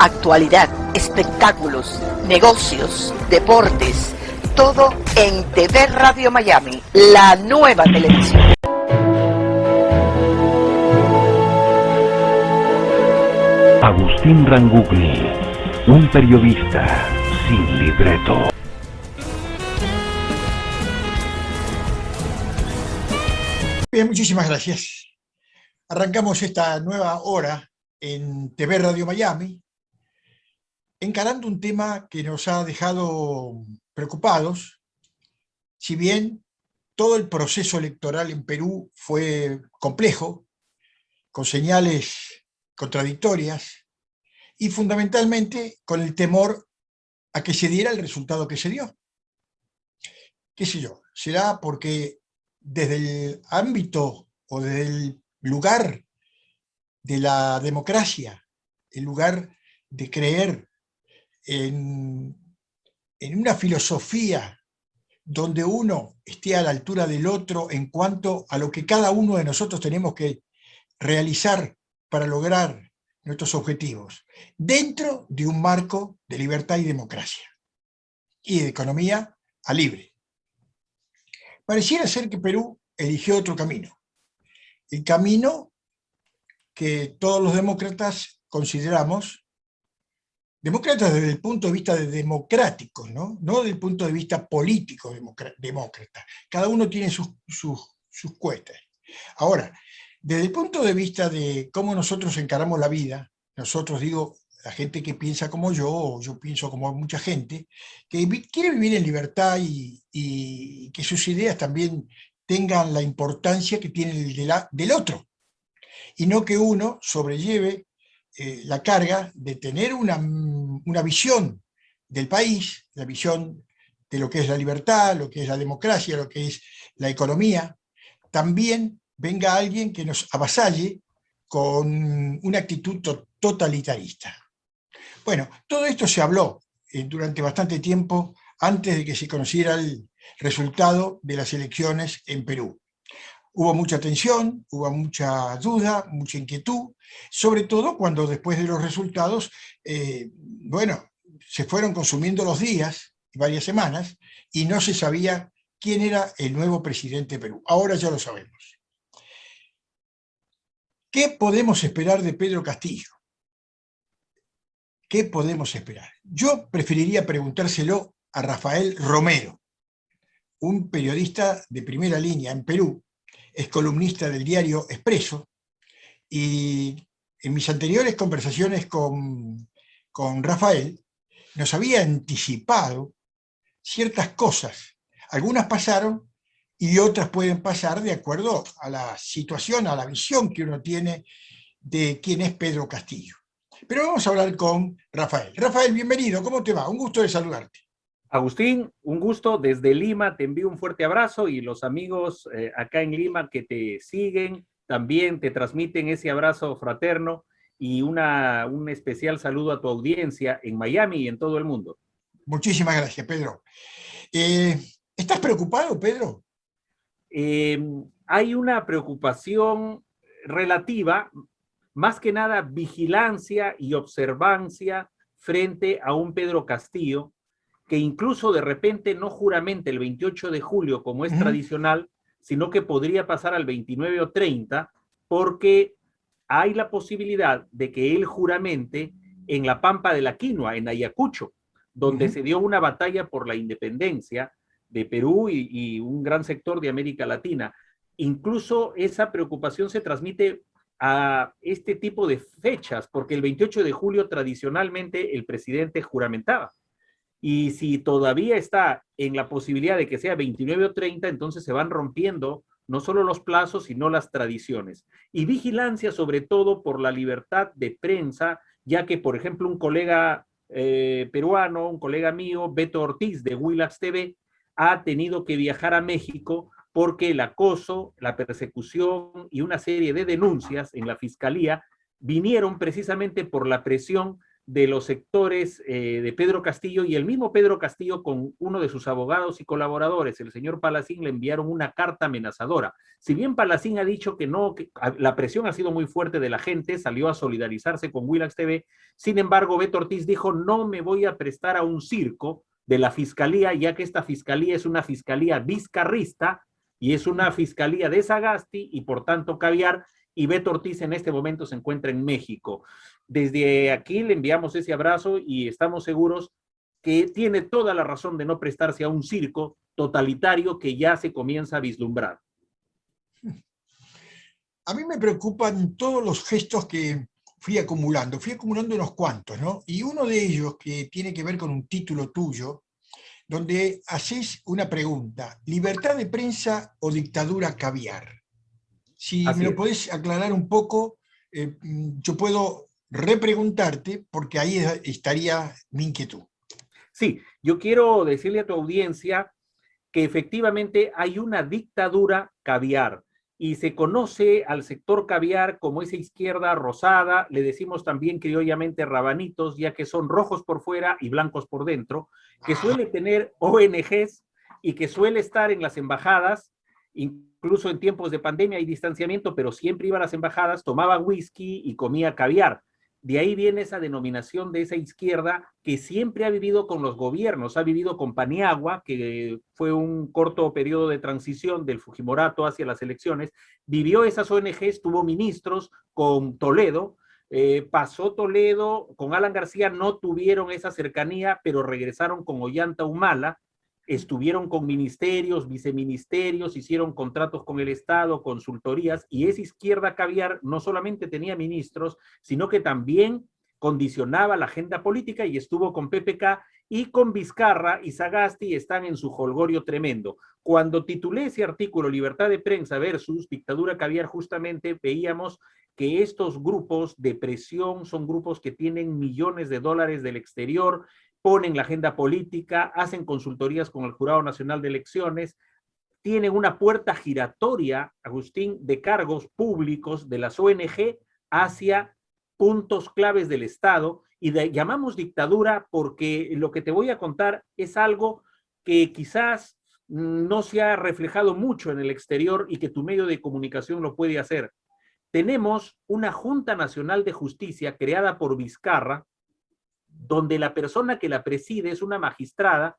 actualidad, espectáculos, negocios, deportes, todo en TV Radio Miami, la nueva televisión. Agustín Rangugni, un periodista sin libreto. Bien, muchísimas gracias. Arrancamos esta nueva hora en TV Radio Miami, encarando un tema que nos ha dejado preocupados. Si bien todo el proceso electoral en Perú fue complejo, con señales contradictorias y fundamentalmente con el temor a que se diera el resultado que se dio. ¿Qué sé yo? ¿Será porque desde el ámbito o desde el lugar de la democracia, el lugar de creer en una filosofía donde uno esté a la altura del otro en cuanto a lo que cada uno de nosotros tenemos que realizar para lograr nuestros objetivos, dentro de un marco de libertad y democracia, y de economía a libre? Pareciera ser que Perú eligió otro camino, el camino que todos los demócratas consideramos demócratas desde el punto de vista de democráticos, no desde el punto de vista político demócrata. Cada uno tiene sus cuestas. Ahora, desde el punto de vista de cómo nosotros encaramos la vida, nosotros digo, la gente que piensa como yo, o yo pienso como mucha gente, que quiere vivir en libertad y que sus ideas también tengan la importancia que tiene el del otro, y no que uno sobrelleve la carga de tener una visión del país, la visión de lo que es la libertad, lo que es la democracia, lo que es la economía. También venga alguien que nos avasalle con una actitud totalitarista. Bueno, todo esto se habló durante bastante tiempo antes de que se conociera el resultado de las elecciones en Perú. Hubo mucha tensión, hubo mucha duda, mucha inquietud, sobre todo cuando después de los resultados, se fueron consumiendo los días, varias semanas, y no se sabía quién era el nuevo presidente de Perú. Ahora ya lo sabemos. ¿Qué podemos esperar de Pedro Castillo? ¿Qué podemos esperar? Yo preferiría preguntárselo a Rafael Romero, un periodista de primera línea en Perú, es columnista del diario Expreso, y en mis anteriores conversaciones con Rafael nos había anticipado ciertas cosas. Algunas pasaron y otras pueden pasar de acuerdo a la situación, a la visión que uno tiene de quién es Pedro Castillo. Pero vamos a hablar con Rafael. Rafael, bienvenido, ¿cómo te va? Un gusto de saludarte. Agustín, un gusto. Desde Lima te envío un fuerte abrazo, y los amigos acá en Lima que te siguen también te transmiten ese abrazo fraterno, y un especial saludo a tu audiencia en Miami y en todo el mundo. Muchísimas gracias, Pedro. ¿Estás preocupado, Pedro? Hay una preocupación relativa, más que nada vigilancia y observancia frente a un Pedro Castillo que incluso de repente no juramente el 28 de julio como es tradicional, sino que podría pasar al 29 o 30, porque hay la posibilidad de que él juramente en la Pampa de la Quinua, en Ayacucho, donde se dio una batalla por la independencia de Perú y un gran sector de América Latina. Incluso esa preocupación se transmite a este tipo de fechas, porque el 28 de julio tradicionalmente el presidente juramentaba. Y si todavía está en la posibilidad de que sea 29 o 30, entonces se van rompiendo no solo los plazos, sino las tradiciones. Y vigilancia sobre todo por la libertad de prensa, ya que, por ejemplo, un colega peruano, un colega mío, Beto Ortiz de Willax TV, ha tenido que viajar a México porque el acoso, la persecución y una serie de denuncias en la fiscalía vinieron precisamente por la presión de los sectores de Pedro Castillo, y el mismo Pedro Castillo con uno de sus abogados y colaboradores, el señor Palacín, le enviaron una carta amenazadora. Si bien Palacín ha dicho que no, que la presión ha sido muy fuerte de la gente, salió a solidarizarse con Willax TV, sin embargo, Beto Ortiz dijo: no me voy a prestar a un circo de la fiscalía, ya que esta fiscalía es una fiscalía vizcarrista y es una fiscalía de Sagasti y por tanto Caviar, y Beto Ortiz en este momento se encuentra en México. Desde aquí le enviamos ese abrazo y estamos seguros que tiene toda la razón de no prestarse a un circo totalitario que ya se comienza a vislumbrar. A mí me preocupan todos los gestos que fui acumulando unos cuantos, ¿no? Y uno de ellos que tiene que ver con un título tuyo, donde haces una pregunta: ¿libertad de prensa o dictadura caviar? Si Así me lo es. podés aclarar un poco, yo puedo repreguntarte, porque ahí estaría mi inquietud. Sí, yo quiero decirle a tu audiencia que efectivamente hay una dictadura caviar y se conoce al sector caviar como esa izquierda rosada, le decimos también criollamente rabanitos, ya que son rojos por fuera y blancos por dentro, que suele tener ONGs y que suele estar en las embajadas, incluso en tiempos de pandemia y distanciamiento, pero siempre iba a las embajadas, tomaba whisky y comía caviar. De ahí viene esa denominación de esa izquierda que siempre ha vivido con los gobiernos, ha vivido con Paniagua, que fue un corto periodo de transición del Fujimorato hacia las elecciones, vivió esas ONGs, tuvo ministros con Toledo, pasó Toledo, con Alan García no tuvieron esa cercanía, pero regresaron con Ollanta Humala, estuvieron con ministerios, viceministerios, hicieron contratos con el Estado, consultorías, y esa izquierda caviar no solamente tenía ministros, sino que también condicionaba la agenda política y estuvo con PPK y con Vizcarra y Sagasti están en su jolgorio tremendo. Cuando titulé ese artículo, Libertad de Prensa versus Dictadura Caviar, justamente veíamos que estos grupos de presión son grupos que tienen millones de dólares del exterior, ponen la agenda política, hacen consultorías con el Jurado Nacional de Elecciones, tienen una puerta giratoria, Agustín, de cargos públicos de las ONG hacia puntos claves del Estado, y llamamos dictadura porque lo que te voy a contar es algo que quizás no se ha reflejado mucho en el exterior y que tu medio de comunicación lo puede hacer. Tenemos una Junta Nacional de Justicia creada por Vizcarra, donde la persona que la preside es una magistrada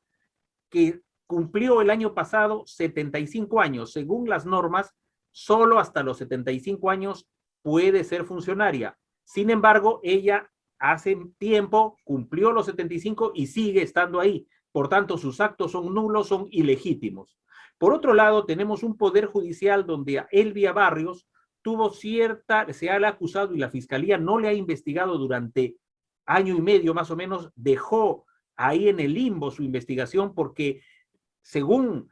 que cumplió el año pasado 75 años. Según las normas, solo hasta los 75 años puede ser funcionaria. Sin embargo, ella hace tiempo cumplió los 75 y sigue estando ahí. Por tanto, sus actos son nulos, son ilegítimos. Por otro lado, tenemos un poder judicial donde a Elvia Barrios tuvo cierta, se ha acusado y la fiscalía no le ha investigado durante año y medio más o menos, dejó ahí en el limbo su investigación porque según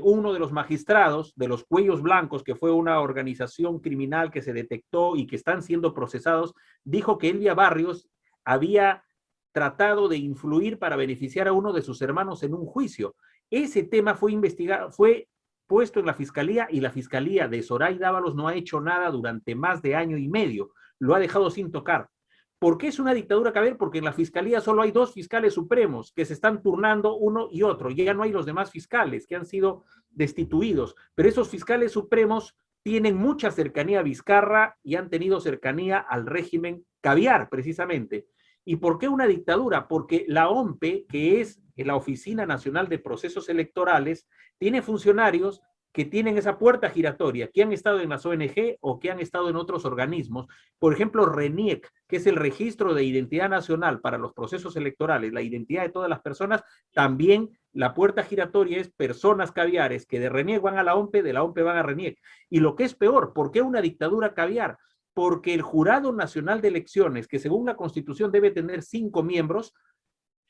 uno de los magistrados de los Cuellos Blancos, que fue una organización criminal que se detectó y que están siendo procesados, dijo que Elvia Barrios había tratado de influir para beneficiar a uno de sus hermanos en un juicio. Ese tema fue investigado, fue puesto en la fiscalía y la fiscalía de Zoraida Ábalos no ha hecho nada durante más de año y medio, lo ha dejado sin tocar. ¿Por qué es una dictadura caviar? Porque en la fiscalía solo hay 2 fiscales supremos que se están turnando uno y otro. Ya no hay los demás fiscales que han sido destituidos. Pero esos fiscales supremos tienen mucha cercanía a Vizcarra y han tenido cercanía al régimen caviar, precisamente. ¿Y por qué una dictadura? Porque la OMPE, que es la Oficina Nacional de Procesos Electorales, tiene funcionarios que tienen esa puerta giratoria, que han estado en las ONG o que han estado en otros organismos. Por ejemplo, RENIEC, que es el Registro de Identidad Nacional para los Procesos Electorales, la identidad de todas las personas, también la puerta giratoria es personas caviares que de RENIEC van a la OMPE, de la OMPE van a RENIEC. Y lo que es peor, ¿por qué una dictadura caviar? Porque el Jurado Nacional de Elecciones, que según la Constitución debe tener 5 miembros,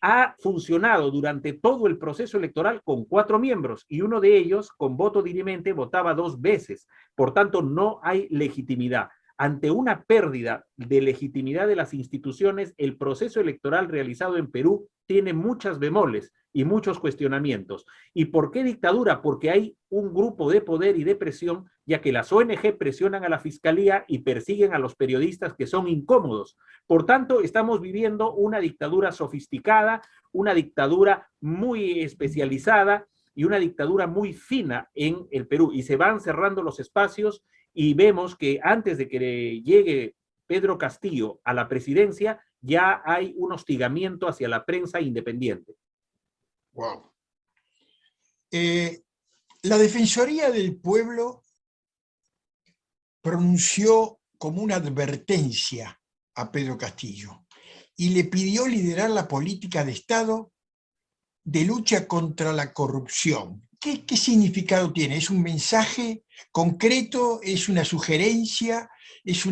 ha funcionado durante todo el proceso electoral con 4 miembros y uno de ellos con voto dirimente votaba 2 veces. Por tanto, no hay legitimidad. Ante una pérdida de legitimidad de las instituciones, el proceso electoral realizado en Perú tiene muchas bemoles y muchos cuestionamientos. ¿Y por qué dictadura? Porque hay un grupo de poder y de presión, ya que las ONG presionan a la fiscalía y persiguen a los periodistas que son incómodos. Por tanto, estamos viviendo una dictadura sofisticada, una dictadura muy especializada y una dictadura muy fina en el Perú. Y se van cerrando los espacios y vemos que antes de que llegue Pedro Castillo a la presidencia, ya hay un hostigamiento hacia la prensa independiente. Wow. La Defensoría del Pueblo pronunció como una advertencia a Pedro Castillo y le pidió liderar la política de Estado de lucha contra la corrupción. ¿Qué significado tiene? ¿Es un mensaje concreto? ¿Es una sugerencia? ¿Es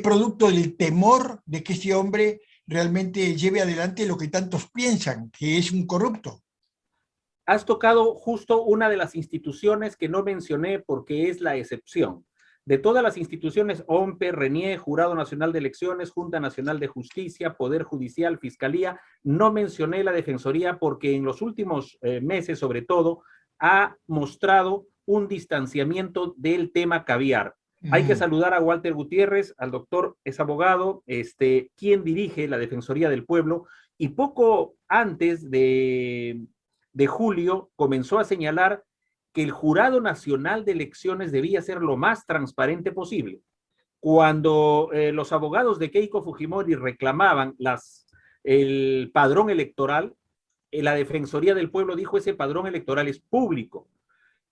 producto del temor de que este hombre realmente lleve adelante lo que tantos piensan, que es un corrupto? Has tocado justo una de las instituciones que no mencioné porque es la excepción. De todas las instituciones, OMPE, RENIE, Jurado Nacional de Elecciones, Junta Nacional de Justicia, Poder Judicial, Fiscalía, no mencioné la Defensoría porque en los últimos meses, sobre todo, ha mostrado un distanciamiento del tema caviar. Hay que saludar a Walter Gutiérrez, al doctor, es abogado, quien dirige la Defensoría del Pueblo, y poco antes de julio comenzó a señalar que el Jurado Nacional de Elecciones debía ser lo más transparente posible. Cuando los abogados de Keiko Fujimori reclamaban el padrón electoral, la Defensoría del Pueblo dijo ese padrón electoral es público.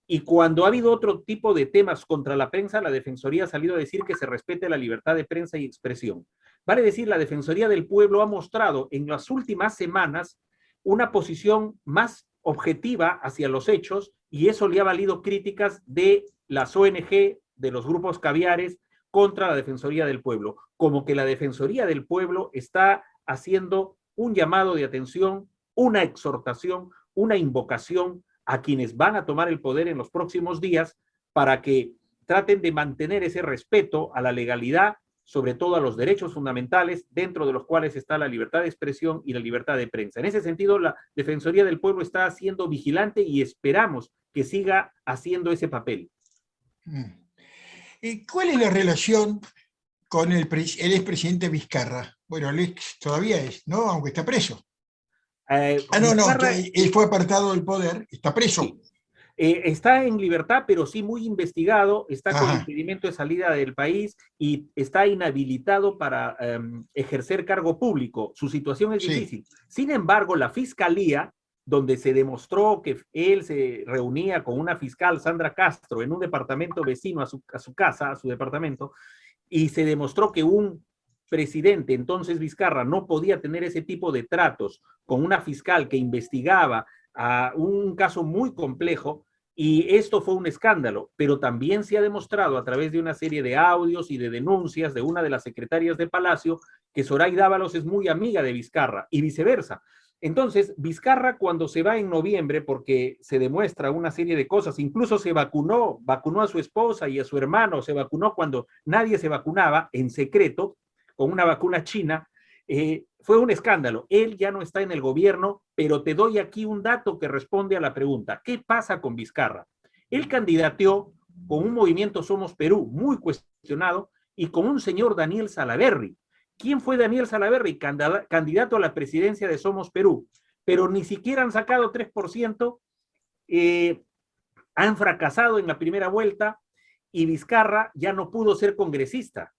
Y cuando ha habido otro tipo de temas contra la prensa, la Defensoría ha salido a decir que se respete la libertad de prensa y expresión. Vale decir, la Defensoría del Pueblo ha mostrado en las últimas semanas una posición más objetiva hacia los hechos, y eso le ha valido críticas de las ONG, de los grupos caviares, contra la Defensoría del Pueblo, como que la Defensoría del Pueblo está haciendo un llamado de atención, una exhortación, una invocación a quienes van a tomar el poder en los próximos días para que traten de mantener ese respeto a la legalidad, sobre todo a los derechos fundamentales, dentro de los cuales está la libertad de expresión y la libertad de prensa. En ese sentido, la Defensoría del Pueblo está siendo vigilante y esperamos que siga haciendo ese papel. ¿Y cuál es la relación con el expresidente Vizcarra? Bueno, el ex todavía es, ¿no? Aunque está preso. Vizcarra, él fue apartado del poder, está preso. Sí. Está en libertad, pero sí muy investigado, está con impedimento de salida del país y está inhabilitado para ejercer cargo público. Su situación es difícil. Sin embargo, la Fiscalía, donde se demostró que él se reunía con una fiscal, Sandra Castro, en un departamento vecino a su casa, a su departamento, y se demostró que un presidente, entonces Vizcarra, no podía tener ese tipo de tratos con una fiscal que investigaba a un caso muy complejo, y esto fue un escándalo, pero también se ha demostrado a través de una serie de audios y de denuncias de una de las secretarias de Palacio que Zoraida Ábalos es muy amiga de Vizcarra y viceversa. Entonces, Vizcarra, cuando se va en noviembre, porque se demuestra una serie de cosas, incluso se vacunó a su esposa y a su hermano, se vacunó cuando nadie se vacunaba en secreto con una vacuna china. Fue un escándalo. Él ya no está en el gobierno, pero te doy aquí un dato que responde a la pregunta: ¿qué pasa con Vizcarra? Él candidateó con un movimiento Somos Perú muy cuestionado y con un señor Daniel Salaverry. ¿Quién fue Daniel Salaverry? Candidato a la presidencia de Somos Perú, pero ni siquiera han sacado 3%, han fracasado en la primera vuelta y Vizcarra ya no pudo ser congresista.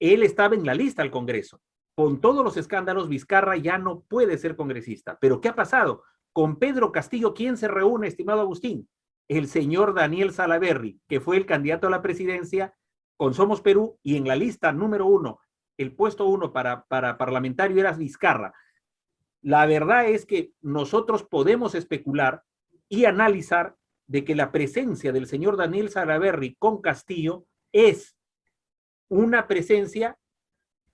Él estaba en la lista al Congreso. Con todos los escándalos, Vizcarra ya no puede ser congresista. ¿Pero qué ha pasado? Con Pedro Castillo, ¿quién se reúne, estimado Agustín? El señor Daniel Salaverry, que fue el candidato a la presidencia con Somos Perú, y en la lista número 1, el puesto 1 para parlamentario era Vizcarra. La verdad es que nosotros podemos especular y analizar de que la presencia del señor Daniel Salaverry con Castillo es una presencia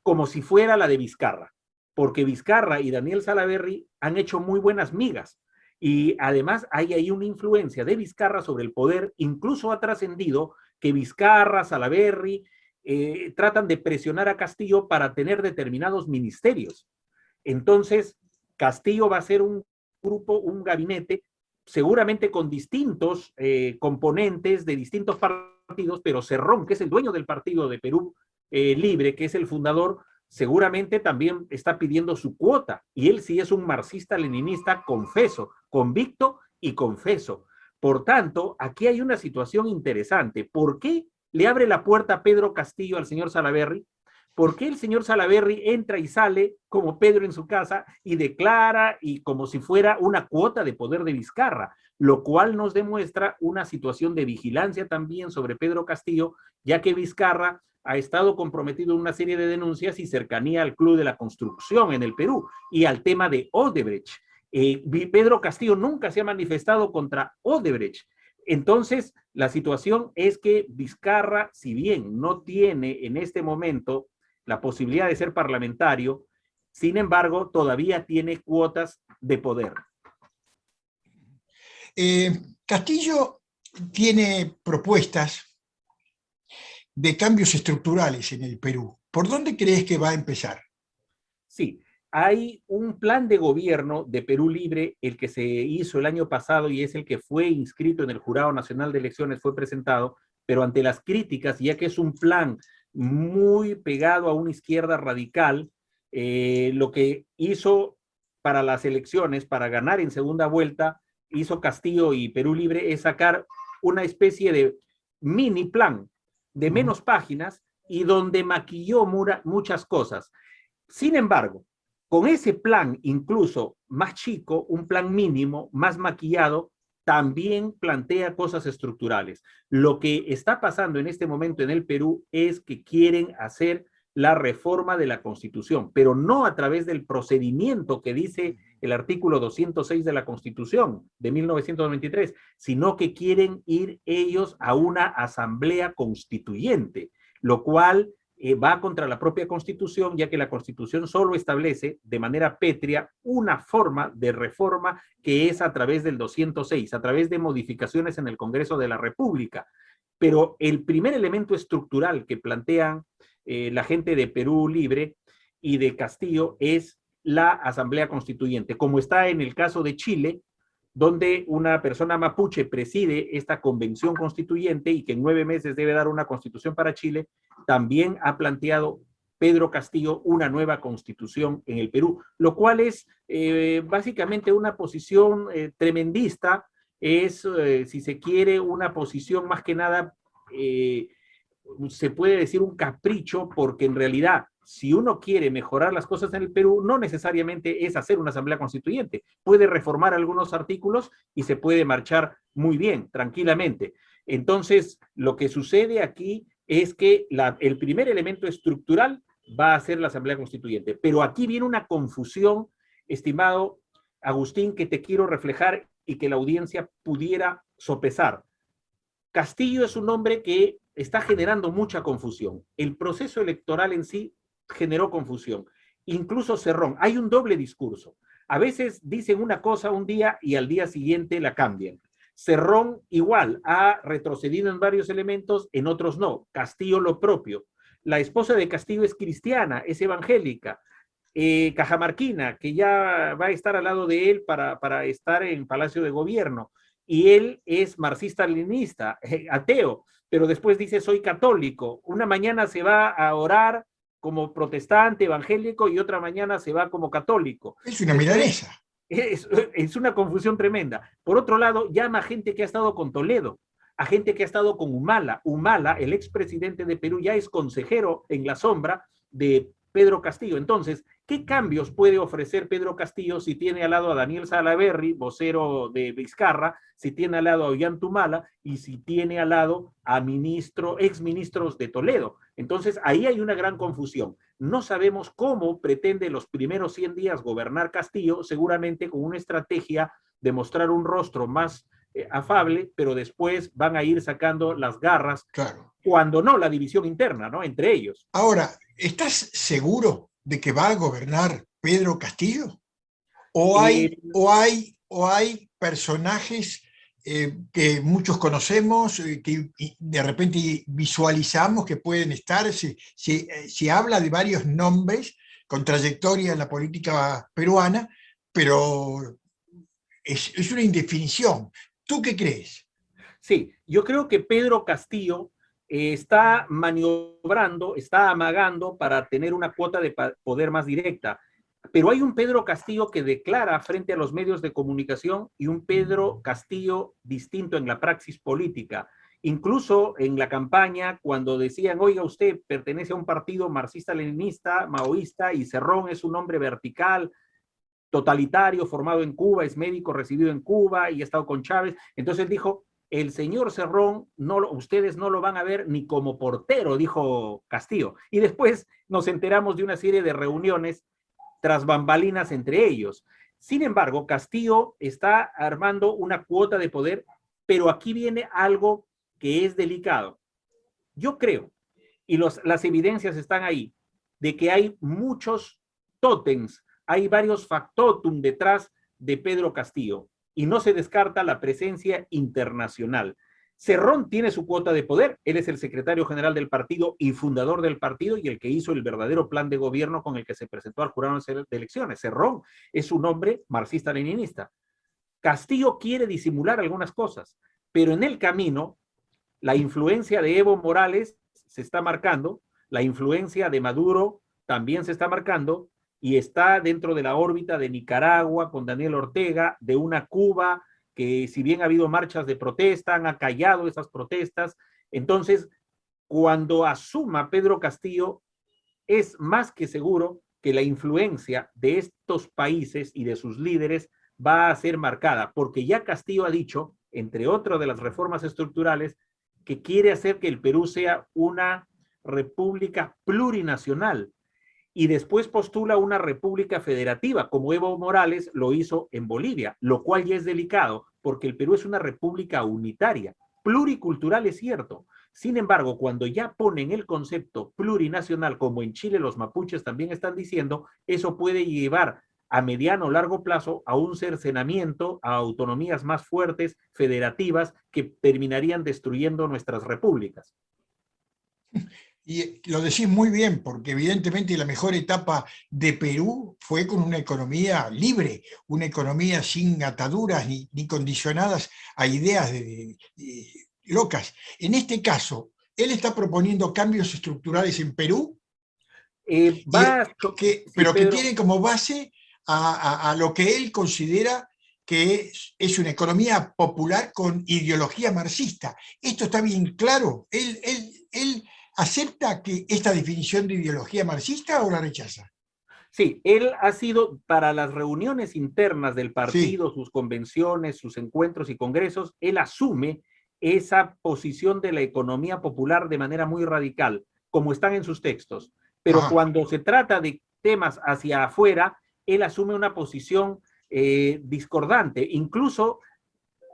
como si fuera la de Vizcarra, porque Vizcarra y Daniel Salaverry han hecho muy buenas migas, y además hay ahí una influencia de Vizcarra sobre el poder. Incluso ha trascendido que Vizcarra, Salaverry tratan de presionar a Castillo para tener determinados ministerios. Entonces, Castillo va a ser un grupo, un gabinete, seguramente con distintos componentes de distintos partidos, pero Cerrón, que es el dueño del partido de Perú Libre, que es el fundador, seguramente también está pidiendo su cuota, y él sí es un marxista-leninista confeso, convicto y confeso. Por tanto, aquí hay una situación interesante. ¿Por qué le abre la puerta a Pedro Castillo al señor Salaverry? ¿Por qué el señor Salaverry entra y sale como Pedro en su casa y declara y como si fuera una cuota de poder de Vizcarra? Lo cual nos demuestra una situación de vigilancia también sobre Pedro Castillo, ya que Vizcarra ha estado comprometido en una serie de denuncias y cercanía al Club de la Construcción en el Perú y al tema de Odebrecht. Pedro Castillo nunca se ha manifestado contra Odebrecht. Entonces, la situación es que Vizcarra, si bien no tiene en este momento la posibilidad de ser parlamentario, sin embargo, todavía tiene cuotas de poder. Castillo tiene propuestas de cambios estructurales en el Perú. ¿Por dónde crees que va a empezar? Sí, hay un plan de gobierno de Perú Libre, el que se hizo el año pasado y es el que fue inscrito en el Jurado Nacional de Elecciones, fue presentado, pero ante las críticas, ya que es un plan muy pegado a una izquierda radical, lo que hizo para las elecciones, para ganar en segunda vuelta, hizo Castillo y Perú Libre, es sacar una especie de mini plan de menos páginas y donde maquilló muchas cosas. Sin embargo, con ese plan incluso más chico, un plan mínimo, más maquillado, también plantea cosas estructurales. Lo que está pasando en este momento en el Perú es que quieren hacer la reforma de la Constitución, pero no a través del procedimiento que dice el artículo 206 de la Constitución de 1993, sino que quieren ir ellos a una asamblea constituyente, lo cual va contra la propia Constitución, ya que la Constitución solo establece de manera pétrea una forma de reforma que es a través del 206, a través de modificaciones en el Congreso de la República. Pero el primer elemento estructural que plantean la gente de Perú Libre y de Castillo es la Asamblea Constituyente, como está en el caso de Chile, donde una persona mapuche preside esta convención constituyente y que en 9 meses debe dar una constitución para Chile. También ha planteado Pedro Castillo una nueva constitución en el Perú, lo cual es básicamente una posición tremendista, es, si se quiere, una posición más que nada, se puede decir un capricho, porque en realidad, si uno quiere mejorar las cosas en el Perú, no necesariamente es hacer una asamblea constituyente. Puede reformar algunos artículos y se puede marchar muy bien, tranquilamente. Entonces, lo que sucede aquí es que el primer elemento estructural va a ser la asamblea constituyente. Pero aquí viene una confusión, estimado Agustín, que te quiero reflejar y que la audiencia pudiera sopesar. Castillo es un hombre que está generando mucha confusión. El proceso electoral en sí generó confusión. Incluso Cerrón, hay un doble discurso. A veces dicen una cosa un día y al día siguiente la cambian. Cerrón igual ha retrocedido en varios elementos, en otros no. Castillo lo propio. La esposa de Castillo es cristiana, es evangélica. Cajamarquina, que ya va a estar al lado de él para estar en Palacio de Gobierno. Y él es marxista-leninista, ateo, pero después dice soy católico. Una mañana se va a orar como protestante, evangélico, y otra mañana se va como católico. Es una milanesa. Es una confusión tremenda. Por otro lado, llama a gente que ha estado con Toledo, a gente que ha estado con Humala. Humala, el expresidente de Perú, ya es consejero en la sombra de Pedro Castillo. Entonces, ¿qué cambios puede ofrecer Pedro Castillo si tiene al lado a Daniel Salaverry, vocero de Vizcarra, si tiene al lado a Ollanta y si tiene al lado a exministros de Toledo? Entonces, ahí hay una gran confusión. No sabemos cómo pretende los primeros 100 días gobernar Castillo, seguramente con una estrategia de mostrar un rostro más afable, pero después van a ir sacando las garras, claro, cuando no, la división interna, ¿no?, entre ellos. Ahora, ¿estás seguro de que va a gobernar Pedro Castillo? ¿O hay personajes que muchos conocemos, que de repente visualizamos que pueden estar? Se habla de varios nombres con trayectoria en la política peruana, pero es una indefinición. ¿Tú qué crees? Sí, yo creo que Pedro Castillo está maniobrando, está amagando para tener una cuota de poder más directa. Pero hay un Pedro Castillo que declara frente a los medios de comunicación y un Pedro Castillo distinto en la praxis política. Incluso en la campaña, cuando decían, oiga, usted pertenece a un partido marxista-leninista, maoísta, y Cerrón es un hombre vertical, totalitario, formado en Cuba, es médico recibido en Cuba y ha estado con Chávez. Entonces él dijo, el señor Cerrón, ustedes no lo van a ver ni como portero, dijo Castillo. Y después nos enteramos de una serie de reuniones tras bambalinas entre ellos. Sin embargo, Castillo está armando una cuota de poder, pero aquí viene algo que es delicado. Yo creo, y las evidencias están ahí, de que hay muchos tótems, hay varios factotum detrás de Pedro Castillo, y no se descarta la presencia internacional. Cerrón tiene su cuota de poder, él es el secretario general del partido y fundador del partido y el que hizo el verdadero plan de gobierno con el que se presentó al jurado de elecciones. Cerrón es un hombre marxista-leninista. Castillo quiere disimular algunas cosas, pero en el camino la influencia de Evo Morales se está marcando, la influencia de Maduro también se está marcando y está dentro de la órbita de Nicaragua con Daniel Ortega, de una Cuba que si bien ha habido marchas de protesta, han acallado esas protestas. Entonces, cuando asuma Pedro Castillo, es más que seguro que la influencia de estos países y de sus líderes va a ser marcada, porque ya Castillo ha dicho, entre otras de las reformas estructurales, que quiere hacer que el Perú sea una república plurinacional y después postula una república federativa, como Evo Morales lo hizo en Bolivia, lo cual ya es delicado, porque el Perú es una república unitaria, pluricultural es cierto. Sin embargo, cuando ya ponen el concepto plurinacional, como en Chile los mapuches también están diciendo, eso puede llevar a mediano o largo plazo a un cercenamiento, a autonomías más fuertes, federativas, que terminarían destruyendo nuestras repúblicas. Y lo decís muy bien, porque evidentemente la mejor etapa de Perú fue con una economía libre, una economía sin ataduras ni condicionadas a ideas locas. En este caso, él está proponiendo cambios estructurales en Perú, pero que tienen como base a lo que él considera que es una economía popular con ideología marxista. Esto está bien claro. Él ¿acepta que esta definición de ideología marxista o la rechaza? Sí, él ha sido para las reuniones internas del partido, sí, sus convenciones, sus encuentros y congresos, él asume esa posición de la economía popular de manera muy radical, como están en sus textos. Pero cuando se trata de temas hacia afuera, él asume una posición discordante. Incluso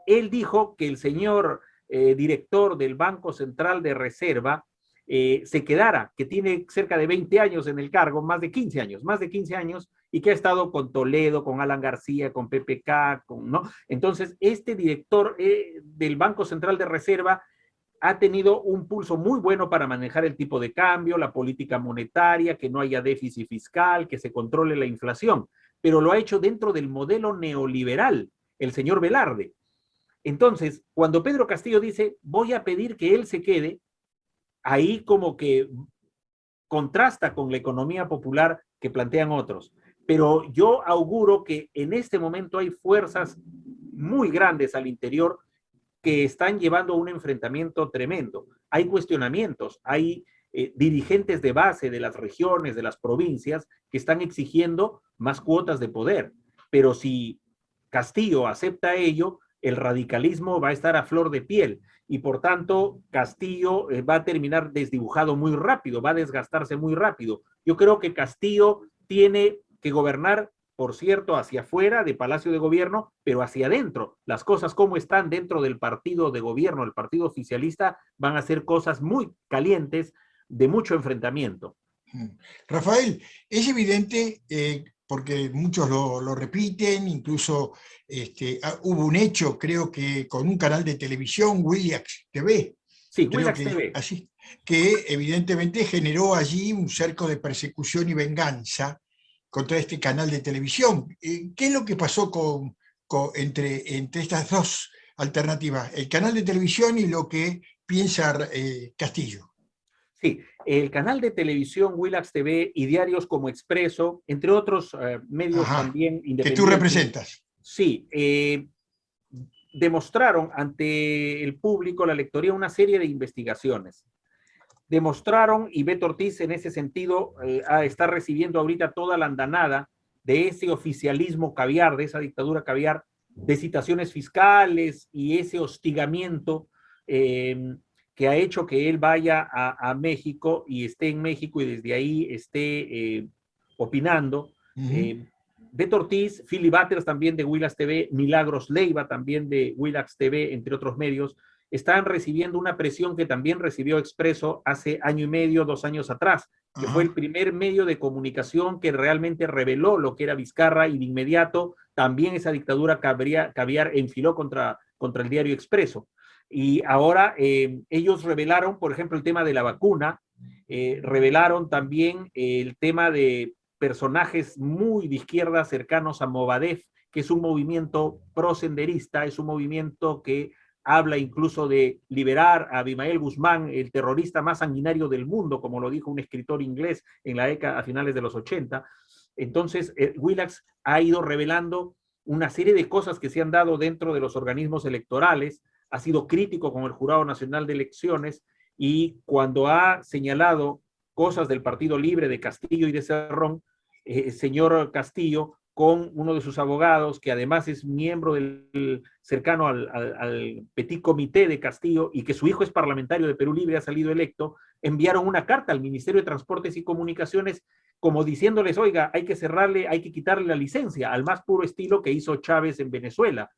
él dijo que el señor director del Banco Central de Reserva se quedara, que tiene cerca de 20 años en el cargo, más de 15 años, y que ha estado con Toledo, con Alan García, con PPK, ¿no? Entonces, este director del Banco Central de Reserva ha tenido un pulso muy bueno para manejar el tipo de cambio, la política monetaria, que no haya déficit fiscal, que se controle la inflación, pero lo ha hecho dentro del modelo neoliberal, el señor Velarde. Entonces, cuando Pedro Castillo dice, voy a pedir que él se quede, ahí como que contrasta con la economía popular que plantean otros. Pero yo auguro que en este momento hay fuerzas muy grandes al interior que están llevando a un enfrentamiento tremendo. Hay cuestionamientos, hay dirigentes de base de las regiones, de las provincias, que están exigiendo más cuotas de poder. Pero si Castillo acepta ello, el radicalismo va a estar a flor de piel y por tanto Castillo va a terminar desdibujado muy rápido, va a desgastarse muy rápido. Yo creo que Castillo tiene que gobernar, por cierto, hacia afuera de Palacio de Gobierno, pero hacia adentro. Las cosas como están dentro del partido de gobierno, el partido oficialista, van a ser cosas muy calientes, de mucho enfrentamiento. Rafael, es evidente, porque muchos lo repiten, incluso hubo un hecho, creo que con un canal de televisión, Willax TV. Sí, Willax TV. Así, que evidentemente generó allí un cerco de persecución y venganza contra este canal de televisión. ¿Qué es lo que pasó entre estas dos alternativas? El canal de televisión y lo que piensa Castillo. Sí, el canal de televisión Willax TV y diarios como Expreso, entre otros medios también independientes. Que tú representas. Sí, demostraron ante el público, la lectoría, una serie de investigaciones. Demostraron, y Beto Ortiz en ese sentido está recibiendo ahorita toda la andanada de ese oficialismo caviar, de esa dictadura caviar, de citaciones fiscales y ese hostigamiento que ha hecho que él vaya a México y esté en México y desde ahí esté opinando. Beto Ortiz, Philly Butters también de Willax TV, Milagros Leiva también de Willax TV, entre otros medios, están recibiendo una presión que también recibió Expreso hace año y medio, 2 años atrás, que fue el primer medio de comunicación que realmente reveló lo que era Vizcarra, y de inmediato también esa dictadura caviar enfiló contra el diario Expreso. Y ahora ellos revelaron, por ejemplo, el tema de la vacuna, revelaron también el tema de personajes muy de izquierda cercanos a Movadef, que es un movimiento prosenderista, es un movimiento que habla incluso de liberar a Abimael Guzmán, el terrorista más sanguinario del mundo, como lo dijo un escritor inglés en la década, a finales de los 80. Entonces, Willax ha ido revelando una serie de cosas que se han dado dentro de los organismos electorales, ha sido crítico con el Jurado Nacional de Elecciones, y cuando ha señalado cosas del Partido Libre, de Castillo y de Cerrón, señor Castillo, con uno de sus abogados, que además es miembro cercano al Petit Comité de Castillo, y que su hijo es parlamentario de Perú Libre, ha salido electo, enviaron una carta al Ministerio de Transportes y Comunicaciones como diciéndoles, oiga, hay que cerrarle, hay que quitarle la licencia, al más puro estilo que hizo Chávez en Venezuela.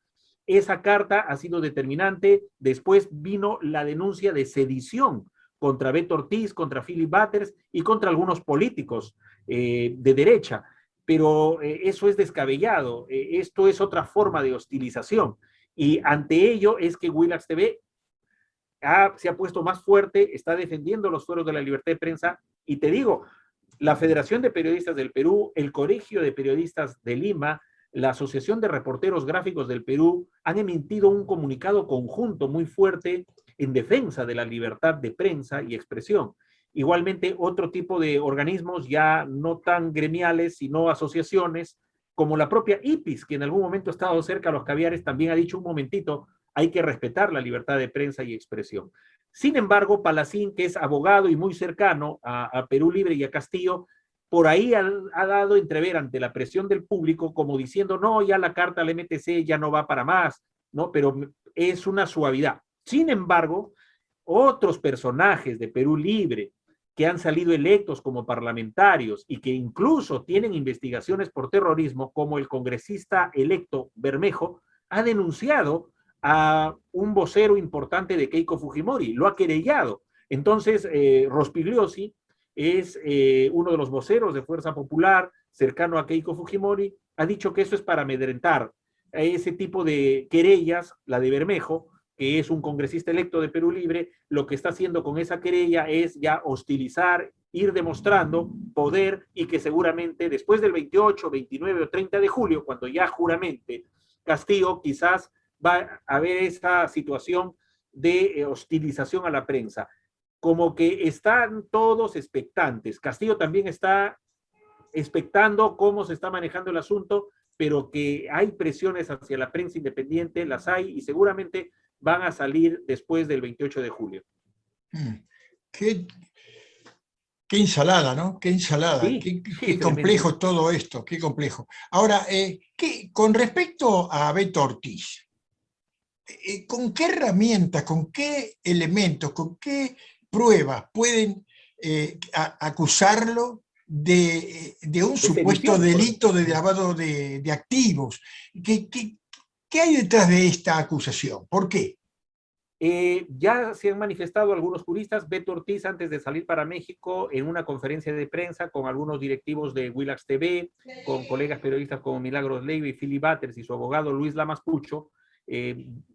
Esa carta ha sido determinante. Después vino la denuncia de sedición contra Beto Ortiz, contra Philly Butters y contra algunos políticos de derecha. Pero eso es descabellado, esto es otra forma de hostilización, y ante ello es que Willax TV se ha puesto más fuerte, está defendiendo los fueros de la libertad de prensa, y te digo, la Federación de Periodistas del Perú, el Colegio de Periodistas de Lima, la Asociación de Reporteros Gráficos del Perú han emitido un comunicado conjunto muy fuerte en defensa de la libertad de prensa y expresión. Igualmente, otro tipo de organismos ya no tan gremiales, sino asociaciones, como la propia IPIS, que en algún momento ha estado cerca a los caviares, también ha dicho un momentito, hay que respetar la libertad de prensa y expresión. Sin embargo, Palacín, que es abogado y muy cercano a Perú Libre y a Castillo, por ahí ha dado entrever ante la presión del público como diciendo, no, ya la carta al MTC ya no va para más, ¿no? Pero es una suavidad. Sin embargo, otros personajes de Perú Libre que han salido electos como parlamentarios y que incluso tienen investigaciones por terrorismo, como el congresista electo Bermejo, ha denunciado a un vocero importante de Keiko Fujimori, lo ha querellado. Entonces, Rospigliosi es uno de los voceros de Fuerza Popular, cercano a Keiko Fujimori, ha dicho que eso es para amedrentar a ese tipo de querellas, la de Bermejo, que es un congresista electo de Perú Libre. Lo que está haciendo con esa querella es ya hostilizar, ir demostrando poder, y que seguramente después del 28, 29 o 30 de julio, cuando ya juramente Castillo, quizás va a haber esta situación de hostilización a la prensa. Como que están todos expectantes. Castillo también está expectando cómo se está manejando el asunto, pero que hay presiones hacia la prensa independiente, las hay, y seguramente van a salir después del 28 de julio. Qué ensalada, ¿no? Qué ensalada, sí, qué complejo todo esto, qué complejo. Ahora, con respecto a Beto Ortiz, ¿con qué herramientas, con qué elementos, con qué pruebas pueden acusarlo de un supuesto delito de lavado de activos? ¿Qué hay detrás de esta acusación? ¿Por qué? Ya se han manifestado algunos juristas. Beto Ortiz, antes de salir para México, en una conferencia de prensa con algunos directivos de Willax TV, con colegas periodistas como Milagros Leiva y Philly Butters y su abogado Luis Lamas Pucho,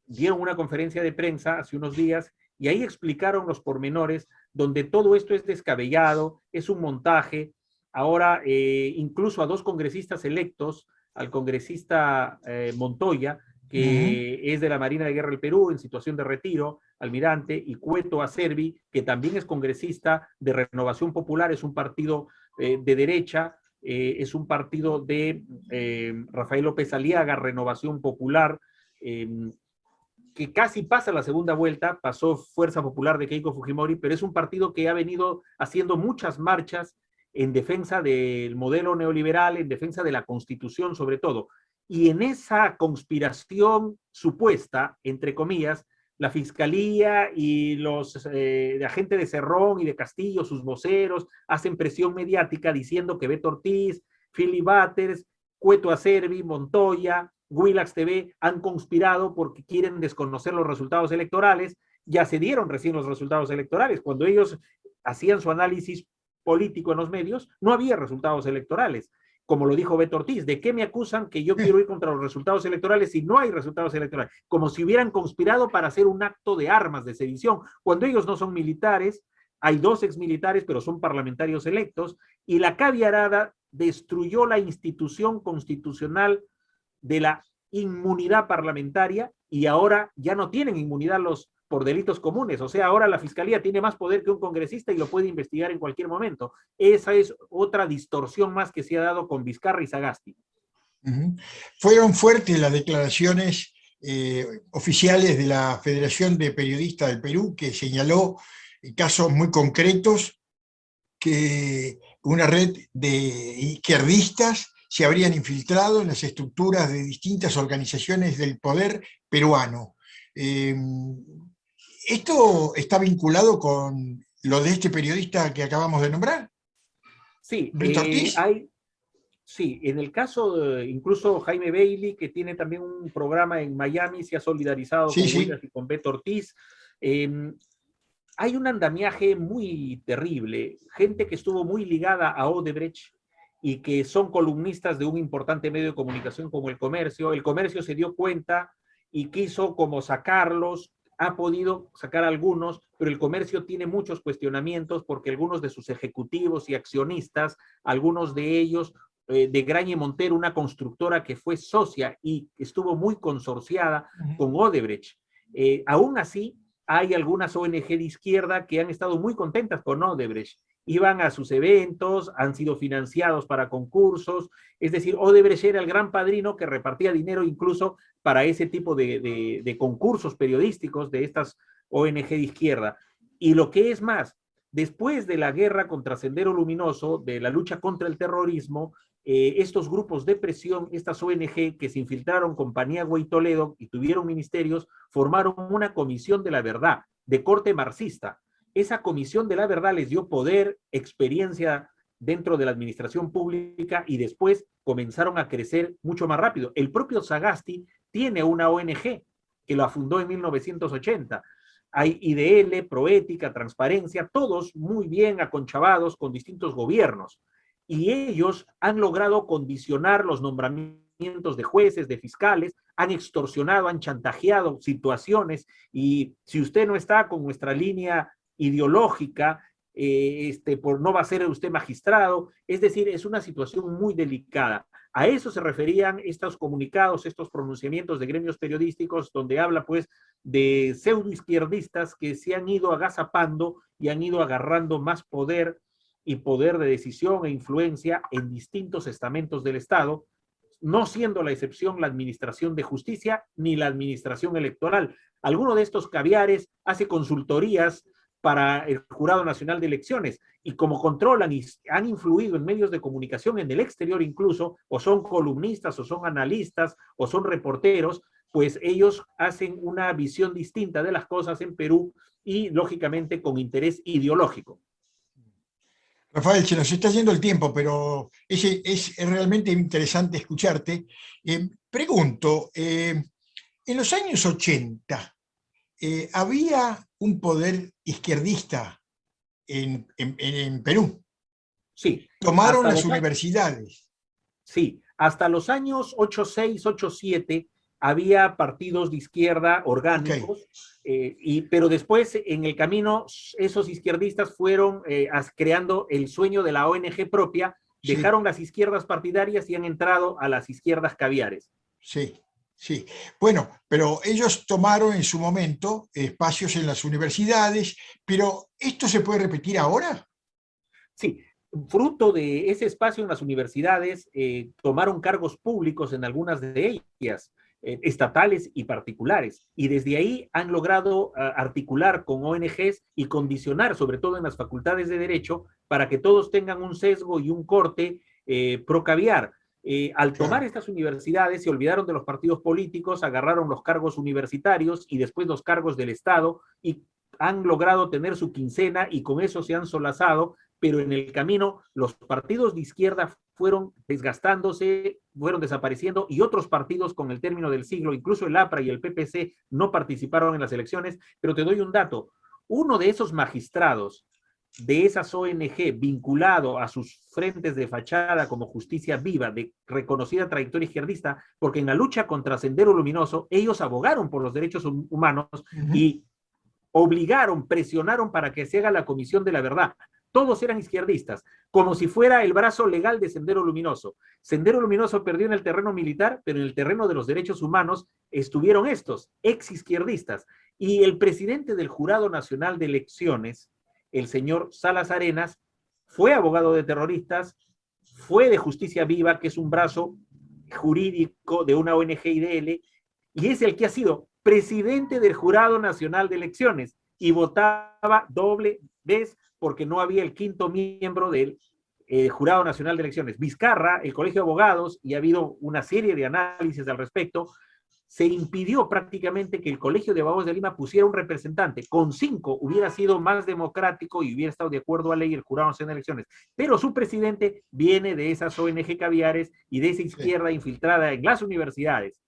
dieron una conferencia de prensa hace unos días, y ahí explicaron los pormenores donde todo esto es descabellado, es un montaje, ahora incluso a dos congresistas electos, al congresista Montoya, que es de la Marina de Guerra del Perú, en situación de retiro, almirante, y Cueto Acerbi, que también es congresista de Renovación Popular, es un partido de derecha, es un partido de Rafael López Aliaga, Renovación Popular, que casi pasa la segunda vuelta, pasó Fuerza Popular de Keiko Fujimori, pero es un partido que ha venido haciendo muchas marchas en defensa del modelo neoliberal, en defensa de la Constitución sobre todo. Y en esa conspiración supuesta, entre comillas, la Fiscalía y los agentes de Cerrón y de Castillo, sus voceros, hacen presión mediática diciendo que Beto Ortiz, Philly Butters, Cueto Acerbi, Montoya, Willax TV han conspirado porque quieren desconocer los resultados electorales. Ya se dieron recién los resultados electorales. Cuando ellos hacían su análisis político en los medios, no había resultados electorales. Como lo dijo Beto Ortiz, ¿de qué me acusan que yo quiero ir contra los resultados electorales si no hay resultados electorales? Como si hubieran conspirado para hacer un acto de armas, de sedición, cuando ellos no son militares, hay dos exmilitares, pero son parlamentarios electos, y la caviarada destruyó la institución constitucional de la inmunidad parlamentaria y ahora ya no tienen inmunidad por delitos comunes, o sea, ahora la Fiscalía tiene más poder que un congresista y lo puede investigar en cualquier momento. Esa es otra distorsión más que se ha dado con Vizcarra y Sagasti. Fueron fuertes las declaraciones oficiales de la Federación de Periodistas del Perú, que señaló casos muy concretos que una red de izquierdistas se habrían infiltrado en las estructuras de distintas organizaciones del poder peruano. ¿Esto está vinculado con lo de este periodista que acabamos de nombrar? Sí, ¿Beto Ortiz? Sí, en el caso, incluso Jaime Bailey, que tiene también un programa en Miami, se ha solidarizado con Willax y con Beto Ortiz. Hay un andamiaje muy terrible, gente que estuvo muy ligada a Odebrecht y que son columnistas de un importante medio de comunicación como El Comercio. El Comercio se dio cuenta y quiso como sacarlos, ha podido sacar algunos, pero El Comercio tiene muchos cuestionamientos porque algunos de sus ejecutivos y accionistas, algunos de ellos, de Grañe Montero, una constructora que fue socia y estuvo muy consorciada con Odebrecht. Aún así, hay algunas ONG de izquierda que han estado muy contentas con Odebrecht. Iban a sus eventos, han sido financiados para concursos, es decir, Odebrecht era el gran padrino que repartía dinero incluso para ese tipo de concursos periodísticos de estas ONG de izquierda. Y lo que es más, después de la guerra contra Sendero Luminoso, de la lucha contra el terrorismo, estos grupos de presión, estas ONG que se infiltraron con Paniagua y Toledo y tuvieron ministerios, formaron una comisión de la verdad, de corte marxista. Esa comisión de la verdad les dio poder, experiencia dentro de la administración pública y después comenzaron a crecer mucho más rápido. El propio Sagasti tiene una ONG que la fundó en 1980. Hay IDL, Proética, Transparencia, todos muy bien aconchavados con distintos gobiernos. Y ellos han logrado condicionar los nombramientos de jueces, de fiscales, han extorsionado, han chantajeado situaciones, y si usted no está con nuestra línea ideológica, no va a ser usted magistrado, es decir, es una situación muy delicada. A eso se referían estos comunicados, estos pronunciamientos de gremios periodísticos, donde habla pues de pseudoizquierdistas que se han ido agazapando y han ido agarrando más poder y poder de decisión e influencia en distintos estamentos del Estado, no siendo la excepción la administración de justicia ni la administración electoral. Alguno de estos caviares hace consultorías para el Jurado Nacional de Elecciones, y como controlan y han influido en medios de comunicación en el exterior incluso, o son columnistas, o son analistas, o son reporteros, pues ellos hacen una visión distinta de las cosas en Perú y lógicamente con interés ideológico. Rafael, se nos está yendo el tiempo, pero es realmente interesante escucharte. Pregunto, en los años 80, ¿había un poder izquierdista en Perú? Sí. ¿Tomaron las universidades? Sí, hasta los años 86, 87 había partidos de izquierda orgánicos, pero después en el camino esos izquierdistas fueron creando el sueño de la ONG propia, dejaron las izquierdas partidarias y han entrado a las izquierdas caviares. Sí, sí. Bueno, pero ellos tomaron en su momento espacios en las universidades, pero ¿esto se puede repetir ahora? Sí, fruto de ese espacio en las universidades, tomaron cargos públicos en algunas de ellas, estatales y particulares, y desde ahí han logrado articular con ONGs y condicionar, sobre todo en las facultades de Derecho, para que todos tengan un sesgo y un corte pro caviar. Al tomar estas universidades se olvidaron de los partidos políticos, agarraron los cargos universitarios y después los cargos del Estado y han logrado tener su quincena y con eso se han solazado, pero en el camino los partidos de izquierda fueron desgastándose, fueron desapareciendo y otros partidos con el término del siglo, incluso el APRA y el PPC, no participaron en las elecciones. Pero te doy un dato, uno de esos magistrados de esas ONG vinculado a sus frentes de fachada como Justicia Viva, de reconocida trayectoria izquierdista, porque en la lucha contra Sendero Luminoso ellos abogaron por los derechos humanos y obligaron, presionaron para que se haga la Comisión de la Verdad. Todos eran izquierdistas, como si fuera el brazo legal de Sendero Luminoso. Sendero Luminoso perdió en el terreno militar, pero en el terreno de los derechos humanos estuvieron estos, ex izquierdistas. Y el presidente del Jurado Nacional de Elecciones, el señor Salas Arenas, fue abogado de terroristas, fue de Justicia Viva, que es un brazo jurídico de una ONG IDL, y es el que ha sido presidente del Jurado Nacional de Elecciones y votaba doble vez porque no había el quinto miembro del Jurado Nacional de Elecciones. Vizcarra, el Colegio de Abogados, y ha habido una serie de análisis al respecto, se impidió prácticamente que el Colegio de Abogados de Lima pusiera un representante. Con 5 hubiera sido más democrático y hubiera estado de acuerdo a ley el Jurado Nacional de Elecciones. Pero su presidente viene de esas ONG caviares y de esa izquierda infiltrada en las universidades.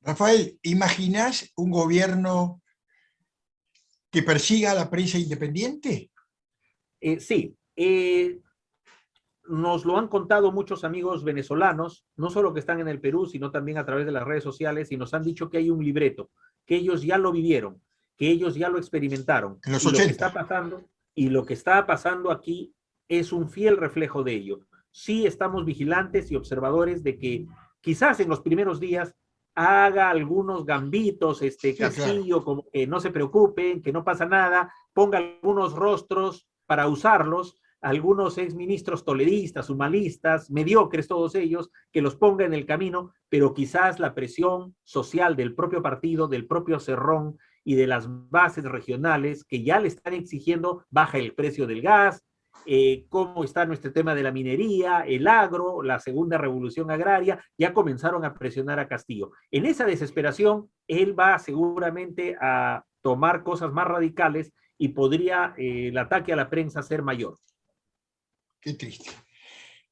Rafael, ¿imaginás un gobierno que persiga a la prensa independiente? Sí, nos lo han contado muchos amigos venezolanos, no solo que están en el Perú, sino también a través de las redes sociales, y nos han dicho que hay un libreto, que ellos ya lo vivieron, que ellos ya lo experimentaron. En los y 80. lo que está pasando, y lo que está pasando aquí es un fiel reflejo de ello. Sí estamos vigilantes y observadores de que quizás en los primeros días haga algunos gambitos, Castillo, claro, como que no se preocupen, que no pasa nada, ponga algunos rostros para usarlos, algunos exministros toledistas, humanistas, mediocres todos ellos, que los ponga en el camino, pero quizás la presión social del propio partido, del propio Cerrón y de las bases regionales que ya le están exigiendo baja el precio del gas, cómo está nuestro tema de la minería, el agro, la segunda revolución agraria, ya comenzaron a presionar a Castillo. En esa desesperación, él va seguramente a tomar cosas más radicales y podría el ataque a la prensa ser mayor. Qué triste.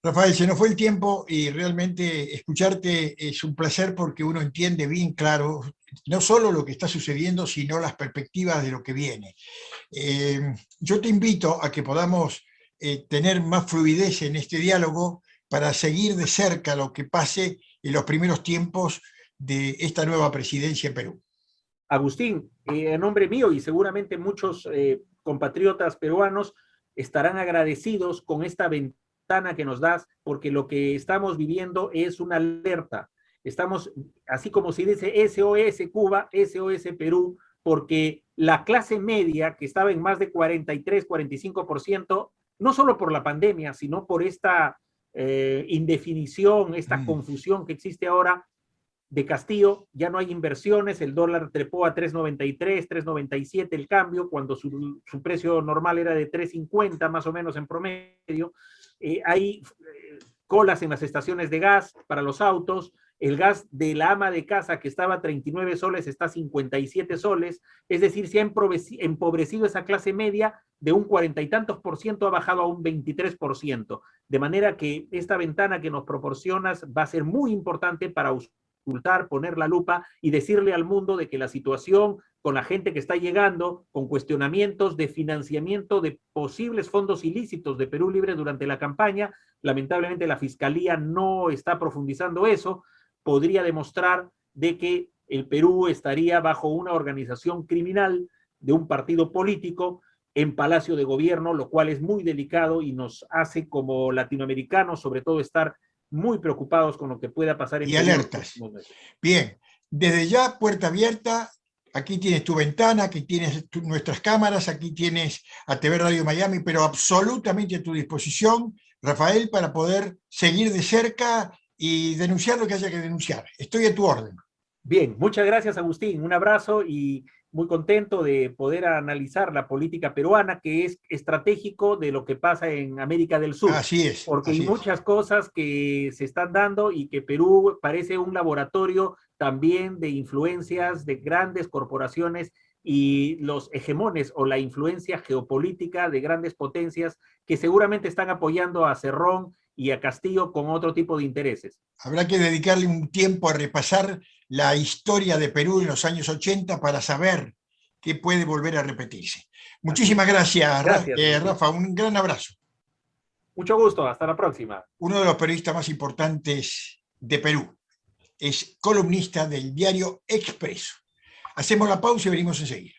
Rafael, se nos fue el tiempo y realmente escucharte es un placer porque uno entiende bien claro no solo lo que está sucediendo, sino las perspectivas de lo que viene. Yo te invito a que podamos tener más fluidez en este diálogo para seguir de cerca lo que pase en los primeros tiempos de esta nueva presidencia en Perú. Agustín, en nombre mío y seguramente muchos compatriotas peruanos estarán agradecidos con esta ventana que nos das, porque lo que estamos viviendo es una alerta. Estamos, así como se dice SOS Cuba, SOS Perú, porque la clase media, que estaba en más de 43, 45%, no solo por la pandemia, sino por esta indefinición, esta confusión que existe ahora de Castillo, ya no hay inversiones, el dólar trepó a 3.93, 3.97 el cambio, cuando su precio normal era de 3.50 más o menos en promedio. Hay colas en las estaciones de gas para los autos, el gas de la ama de casa que estaba a 39 soles está a 57 soles, es decir, se ha empobrecido esa clase media de un 40 y tantos % ha bajado a un 23%, de manera que esta ventana que nos proporcionas va a ser muy importante para ocultar, poner la lupa y decirle al mundo de que la situación con la gente que está llegando, con cuestionamientos de financiamiento de posibles fondos ilícitos de Perú Libre durante la campaña, lamentablemente la Fiscalía no está profundizando eso, podría demostrar de que el Perú estaría bajo una organización criminal de un partido político en Palacio de Gobierno, lo cual es muy delicado y nos hace como latinoamericanos, sobre todo, estar muy preocupados con lo que pueda pasar en Y Perú. alertas. Bien, desde ya, puerta abierta. Aquí tienes tu ventana, aquí tienes nuestras cámaras, aquí tienes a TV Radio Miami, pero absolutamente a tu disposición, Rafael, para poder seguir de cerca y denunciar lo que haya que denunciar. Estoy a tu orden. Bien, muchas gracias, Agustín. Un abrazo y muy contento de poder analizar la política peruana, que es estratégico de lo que pasa en América del Sur. Así es. Porque así hay muchas cosas que se están dando y que Perú parece un laboratorio también de influencias de grandes corporaciones y los hegemones o la influencia geopolítica de grandes potencias que seguramente están apoyando a Cerrón y a Castillo con otro tipo de intereses. Habrá que dedicarle un tiempo a repasar la historia de Perú en los años 80 para saber qué puede volver a repetirse. Muchísimas gracias, Rafa. Un gran abrazo. Mucho gusto. Hasta la próxima. Uno de los periodistas más importantes de Perú. Es columnista del diario Expreso. Hacemos la pausa y venimos enseguida.